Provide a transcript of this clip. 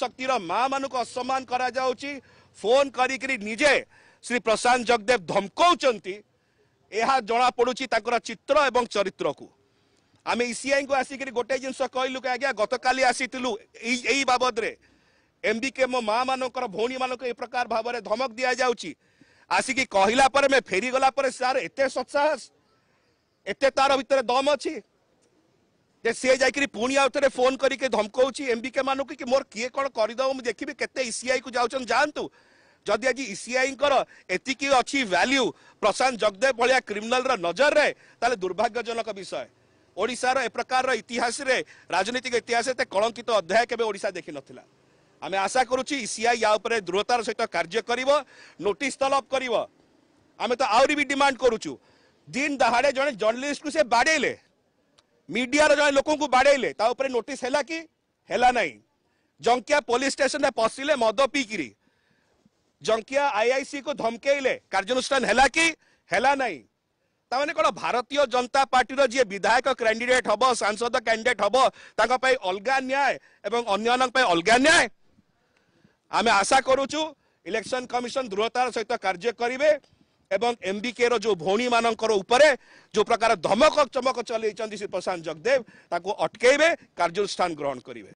शक्तिर माँ मान को असम्मान करा जाउची फोन करी निजे श्री प्रशांत जगदेव धमकाउचंती यह जना पड़ुची ताकर चित्र एवं चरित्र को आम ईसीआई को आसिक गोटे जिनस कहलु कि आज्ञा गतकाली आसीलु यही बाबद रे एमबीके मो माँ मानकर भौणी मानक ए प्रकार भाव में धमक दि जाउची आसिक कहला पर मैं फेरी गला पर सार एते सत्साहस एते तार भितर दम अच्छी जे सी जाकि पुणी आउ थे फोन करके धमकाउची एमबीके मानक कि मोर किए कौन करदेव मुझे देखी केते ईसीआई को जाऊन जातु जदि आज ईसीआई एतिकी अच्छी वैल्यू प्रशांत जगदेव भाया क्रिमिनाल नजर रे ताले दुर्भाग्यजनक विषय ओडिशार ए प्रकार इतिहास रे राजनीतिक इतिहास कलंकित अध्याय केबे ओडिशा देखि नथिला आमे आशा करूची ईसीआई या उपरे दृढ़तार सहित कार्य करिवो नोटिस तलब करिवो आमे तो आउरी भी डिमांड करूचु दिन दहाड़े जने जर्नलिस्ट को से बाडेले मीडिया रो जने लोकन को बाडेले ता उपरे नोटिस हैला कि हैला नहीं जंकिया पुलिस स्टेशन में पसिले मद पीकिरी जंकिया आईआईसी को धमकेले कार्यानुष्ठान हैला कि हैला नहीं ताने कौन भारतीय जनता पार्टी रो जे विधायक कैंडिडेट हबो सांसद कैंडिडेट हबो ताका पई अलगा न्याय एवं अन्यन पई अलगा न्याय आमे आशा करूचु इलेक्शन कमिशन दृढ़तार सहित कार्य करिवे एवं एमबीके रो जो भौणी मानकर उपरे जो प्रकार धमक चमक चलैचंदी श्री प्रशांत जगदेव ताको अटकेबे कार्यानुष्ठान ग्रहण करिवे।